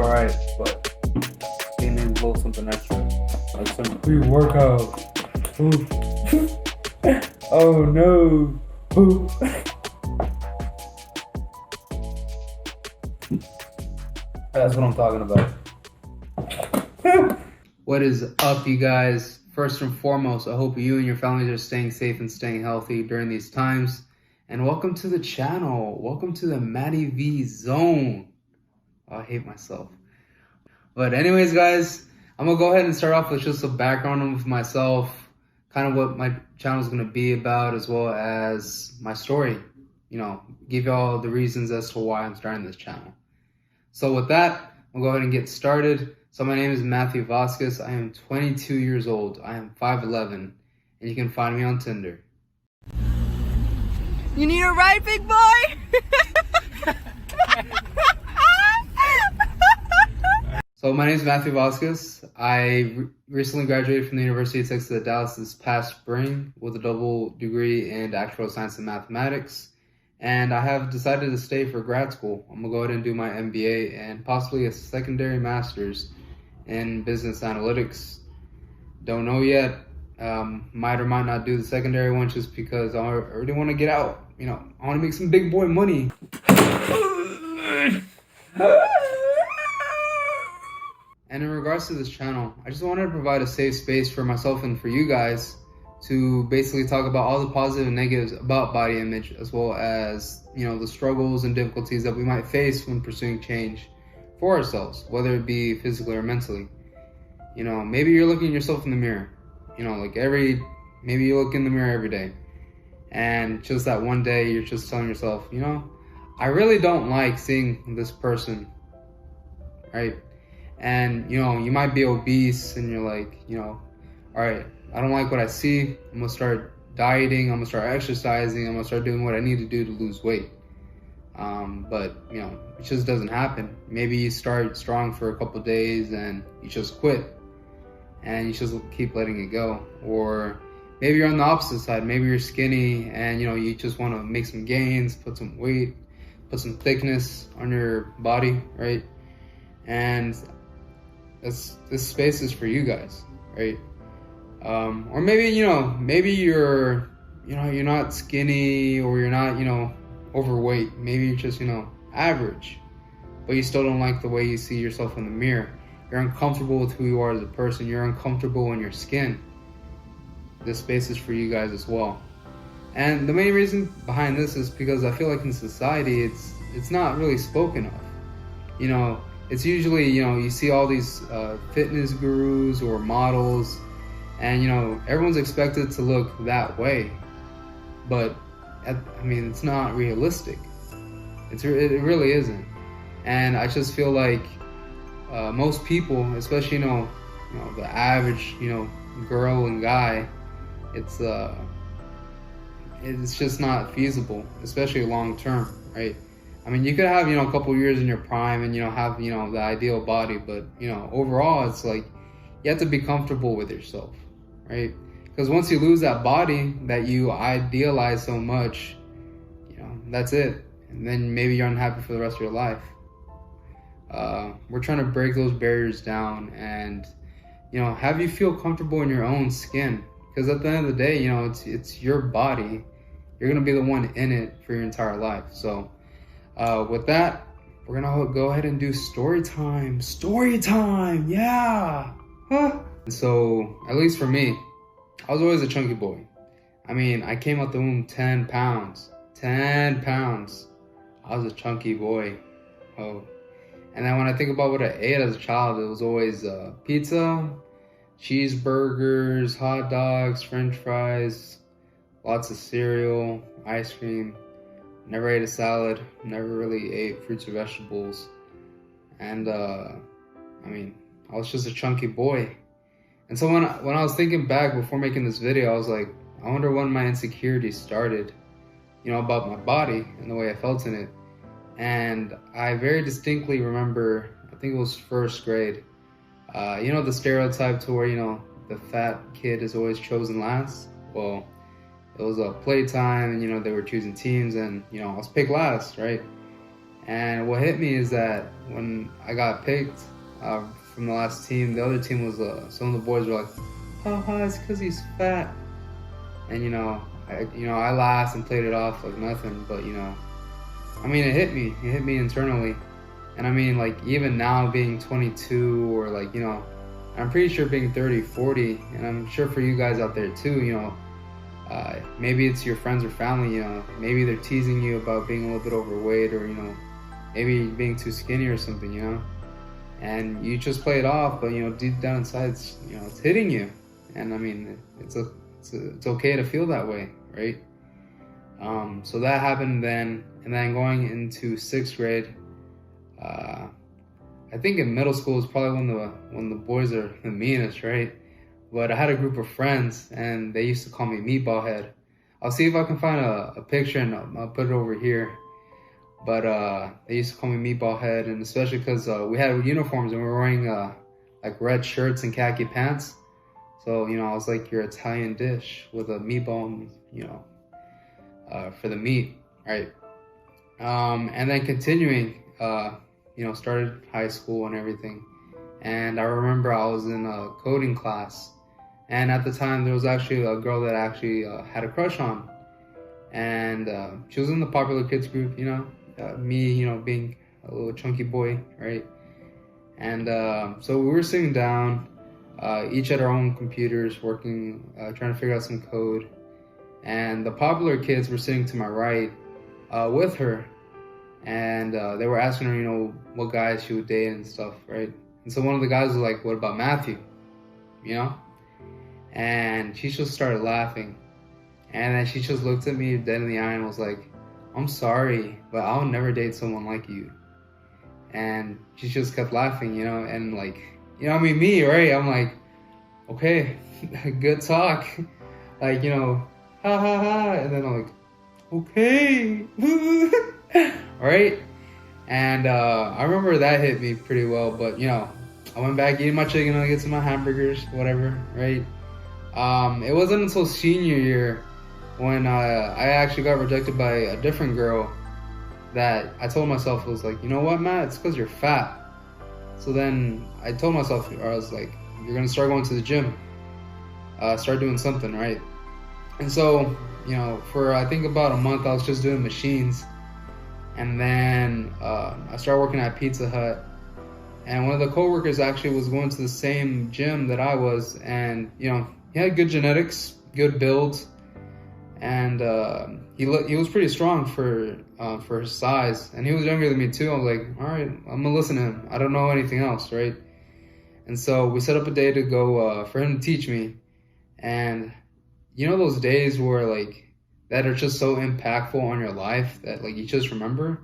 alright, but they need a little something extra, like some pre-workout. Oh no. That's what I'm talking about. What is up, you guys? First and foremost, I hope you and your families are staying safe and staying healthy during these times. And welcome to the channel. Welcome to the Matty V zone. Oh, I hate myself. But anyways, guys, I'm gonna go ahead and start off with just a background of myself, kind of what my channel is gonna be about, as well as my story. You know, give y'all the reasons as to why I'm starting this channel. So with that, we'll go ahead and get started. So my name is Matthew Vasquez. I am 22 years old. I am 5'11", and you can find me on Tinder. You need a ride, big boy? So my name is Matthew Vasquez. I recently graduated from the University of Texas at Dallas this past spring with a double degree in actuarial science and mathematics. And I have decided to stay for grad school. I'm gonna go ahead and do my MBA and possibly a secondary master's in business analytics. Don't know yet. Might or might not do the secondary one just because I already want to get out. You know, I want to make some big boy money. And in regards to this channel, I just wanted to provide a safe space for myself and for you guys to basically talk about all the positive and negatives about body image, as well as, you know, the struggles and difficulties that we might face when pursuing change for ourselves, whether it be physically or mentally. You know, maybe you're looking at yourself in the mirror, you know, like maybe you look in the mirror every day, and just that one day you're just telling yourself, you know, I really don't like seeing this person, right? And, you know, you might be obese and you're like, you know, all right, I don't like what I see. I'm gonna start dieting, I'm gonna start exercising, I'm gonna start doing what I need to do to lose weight. But, you know, it just doesn't happen. Maybe you start strong for a couple of days and you just quit and you just keep letting it go. Or maybe you're on the opposite side. Maybe you're skinny and, you know, you just want to make some gains, put some weight, put some thickness on your body, right? And this space is for you guys, right? Or maybe, you know, maybe you're not skinny, or you're not, you know, overweight. Maybe you're just, you know, average, but you still don't like the way you see yourself in the mirror. You're uncomfortable with who you are as a person. You're uncomfortable in your skin. This space is for you guys as well. And the main reason behind this is because I feel like in society, it's not really spoken of. You know, it's usually, you know, you see all these fitness gurus or models, and, you know, everyone's expected to look that way. But, I mean, it's not realistic. It really isn't. And I just feel like most people, especially, you know, the average, you know, girl and guy, it's just not feasible, especially long term, right? I mean, you could have, you know, a couple years in your prime and, you know, have, you know, the ideal body, but, you know, overall, it's like you have to be comfortable with yourself, right? Because once you lose that body that you idealize so much, you know, that's it. And then maybe you're unhappy for the rest of your life. We're trying to break those barriers down and, you know, have you feel comfortable in your own skin. Because at the end of the day, you know, it's your body. You're going to be the one in it for your entire life. So with that, we're going to go ahead and do story time. Story time, yeah. Huh. So, at least for me, I was always a chunky boy. I mean, I came out the womb 10 pounds. 10 pounds. I was a chunky boy. Oh. And then when I think about what I ate as a child, it was always pizza, cheeseburgers, hot dogs, french fries, lots of cereal, ice cream. Never ate a salad. Never really ate fruits or vegetables. And, I mean, I was just a chunky boy. And so when I was thinking back before making this video, I was like, I wonder when my insecurities started, you know, about my body and the way I felt in it. And I very distinctly remember, I think it was first grade, you know, the stereotype to where, you know, the fat kid is always chosen last. Well, it was a playtime and, you know, they were choosing teams and, you know, I was picked last, right? And what hit me is that when I got picked from the last team, the other team was some of the boys were like, "Oh, it's because he's fat," and I laughed and played it off like nothing. But I mean, it hit me. It hit me internally, and I mean, like even now being 22 or like I'm pretty sure being 30, 40, and I'm sure for you guys out there too, maybe it's your friends or family, maybe they're teasing you about being a little bit overweight or, maybe being too skinny or something, and you just play it off, but, deep down inside, it's hitting you. And I mean, it's okay to feel that way, right? So that happened then, and then going into 6th grade, I think in middle school is probably when the boys are the meanest, right? But I had a group of friends, and they used to call me Meatball Head. I'll see if I can find a picture, and I'll put it over here. But they used to call me Meatball Head, and especially because we had uniforms, and we were wearing like red shirts and khaki pants. So, I was like your Italian dish with a meatball, for the meat, right? And then continuing, started high school and everything. And I remember I was in a coding class. And at the time, there was actually a girl that I actually had a crush on. And she was in the popular kids group, me, being a little chunky boy, right? And so we were sitting down, each at our own computers, working, trying to figure out some code. And the popular kids were sitting to my right with her. And they were asking her, what guys she would date and stuff, right? And so one of the guys was like, "What about Matthew?" And she just started laughing. And then she just looked at me dead in the eye and was like, "I'm sorry, but I'll never date someone like you." And she just kept laughing, and like, me, right? I'm like, okay, good talk. Like, ha ha ha. And then I'm like, okay. Right? And I remember that hit me pretty well, but I went back eating my chicken nuggets and my hamburgers, whatever, right? It wasn't until senior year when I actually got rejected by a different girl that I told myself, it was like, you know what, Matt, it's because you're fat. So then I told myself, I was like, you're gonna start going to the gym, start doing something, right? And so, for I think about a month, I was just doing machines. And then I started working at Pizza Hut, and one of the coworkers actually was going to the same gym that I was, and he had good genetics, good build, and he was pretty strong for his size, and he was younger than me too. I was like, all right, I'm gonna listen to him. I don't know anything else, right? And so we set up a day to go for him to teach me, and those days where like that are just so impactful on your life that like you just remember.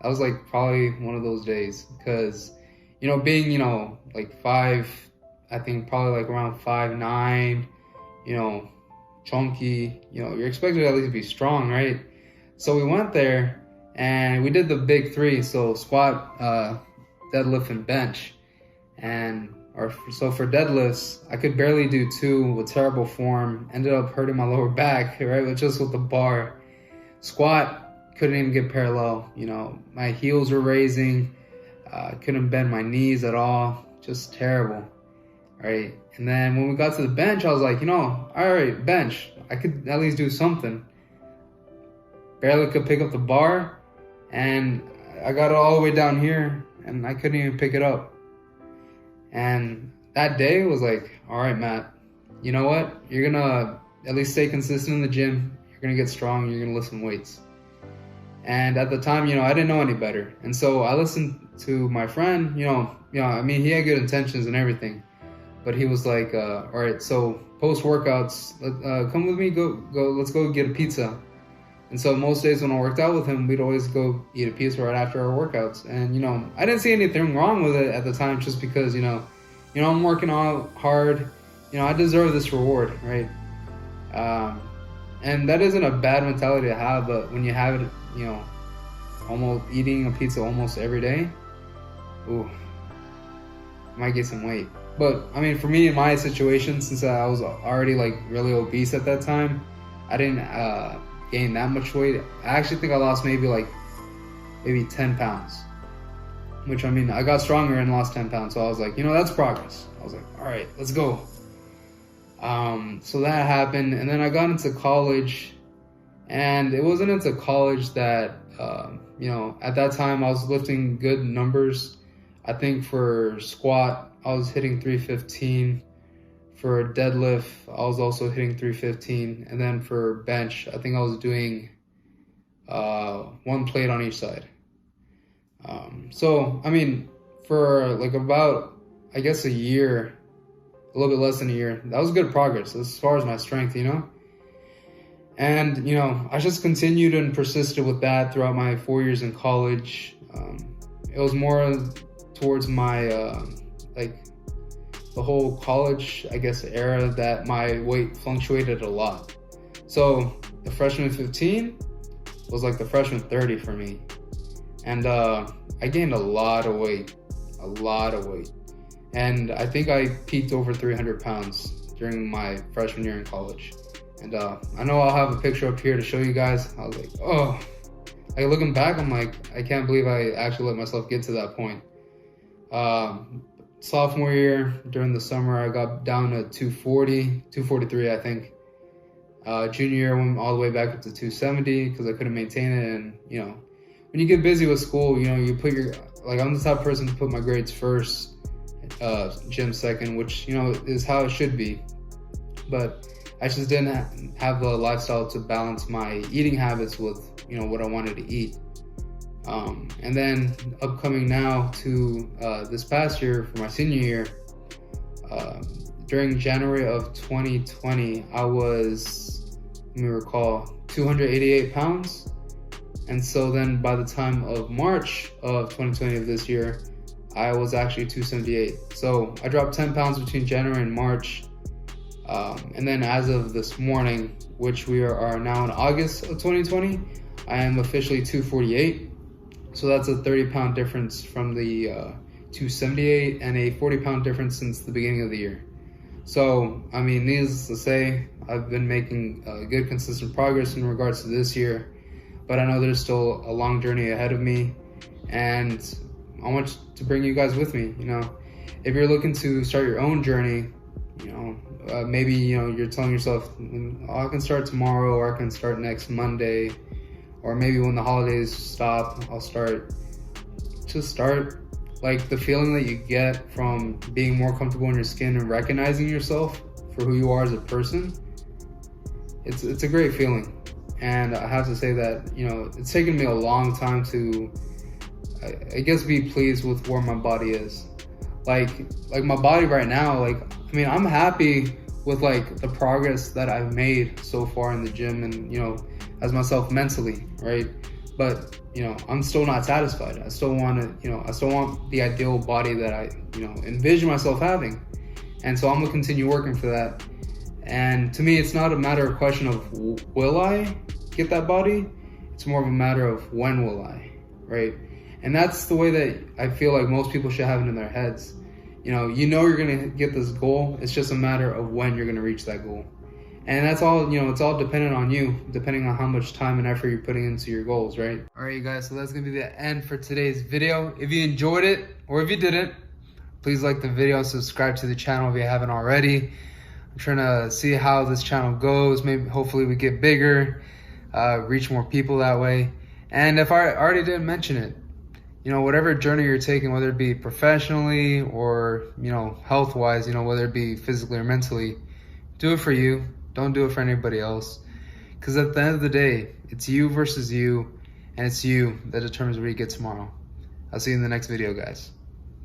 That was like probably one of those days, because being like 5, I think probably like around 5'9", chunky, you're expected to at least be strong, right? So we went there and we did the big 3, so squat, deadlift, and bench. So for deadlifts, I could barely do 2 with terrible form. Ended up hurting my lower back, right? Just with the bar. Squat, couldn't even get parallel. My heels were raising. Couldn't bend my knees at all. Just terrible, right? And then when we got to the bench, I was like, all right, bench. I could at least do something. Barely could pick up the bar, and I got it all the way down here, and I couldn't even pick it up. And that day was like, all right, Matt, you know what? You're gonna at least stay consistent in the gym. You're gonna get strong. You're gonna lift some weights. And at the time, I didn't know any better. And so I listened to my friend, I mean, he had good intentions and everything, but he was like, all right, so post workouts, come with me, let's go get a pizza. And so most days when I worked out with him, we'd always go eat a pizza right after our workouts. And, I didn't see anything wrong with it at the time, just because, I'm working out hard. I deserve this reward, right? And that isn't a bad mentality to have, but when you have it, almost eating a pizza almost every day, ooh, might get some weight. But, I mean, for me, in my situation, since I was already, like, really obese at that time, I didn't gain that much weight. I actually think I lost maybe like maybe 10 pounds. Which, I mean, I got stronger and lost 10 pounds. So I was like, you know, that's progress. I was like, all right, let's go. So that happened. And then I got into college. And it wasn't into college that, you know, at that time I was lifting good numbers. I think for squat, I was hitting 315. For deadlift, I was also hitting 315. And then for bench, I think I was doing one plate on each side. So, I mean, for like about, I guess a year, a little bit less than a year, that was good progress as far as my strength, you know? And, you know, I just continued and persisted with that throughout my 4 years in college. It was more towards my, like, the whole college, I guess, era that my weight fluctuated a lot. So the freshman 15 was like the freshman 30 for me. And I gained a lot of weight. And I think I peaked over 300 pounds during my freshman year in college. And I know I'll have a picture up here to show you guys. I was like, oh, like looking back, I'm like, I can't believe I actually let myself get to that point. Sophomore year, during the summer, I got down to 240, 243, I think. Junior year, went all the way back up to 270 because I couldn't maintain it. And, you know, when you get busy with school, you know, you put your, like, I'm the type of person to put my grades first, gym second, which, you know, is how it should be. But I just didn't have the lifestyle to balance my eating habits with, you know, what I wanted to eat. And then upcoming now to this past year for my senior year, during January of 2020, I was, let me recall, 288 pounds. And so then by the time of March of 2020 of this year, I was actually 278. So I dropped 10 pounds between January and March. And then as of this morning, which we are now in August of 2020, I am officially 248. So that's a 30-pound difference from the 278 and a 40-pound difference since the beginning of the year. So, I mean, needless to say, I've been making good, consistent progress in regards to this year, but I know there's still a long journey ahead of me, and I want to bring you guys with me. You know, if you're looking to start your own journey, you know, maybe, you know, you're telling yourself, oh, I can start tomorrow, or I can start next Monday, or maybe when the holidays stop, I'll start. Like the feeling that you get from being more comfortable in your skin and recognizing yourself for who you are as a person, it's a great feeling. And I have to say that, you know, it's taken me a long time to, I guess, be pleased with where my body is. Like my body right now, like, I mean, I'm happy with like the progress that I've made so far in the gym and, you know, as myself mentally, right? But, you know, I'm still not satisfied. I still want to, you know, I still want the ideal body that I, you know, envision myself having. And so I'm gonna continue working for that. And to me, it's not a matter of question of will I get that body? It's more of a matter of when will I, right? And that's the way that I feel like most people should have it in their heads. You know you're gonna get this goal. It's just a matter of when you're gonna reach that goal. And that's all, you know, it's all dependent on you, depending on how much time and effort you're putting into your goals, right? All right, you guys, so that's gonna be the end for today's video. If you enjoyed it, or if you didn't, please like the video, subscribe to the channel if you haven't already. I'm trying to see how this channel goes. Maybe, hopefully we get bigger, reach more people that way. And if I already didn't mention it, you know, whatever journey you're taking, whether it be professionally or, you know, health-wise, you know, whether it be physically or mentally, do it for you. Don't do it for anybody else. Because at the end of the day, it's you versus you, and it's you that determines where you get tomorrow. I'll see you in the next video, guys.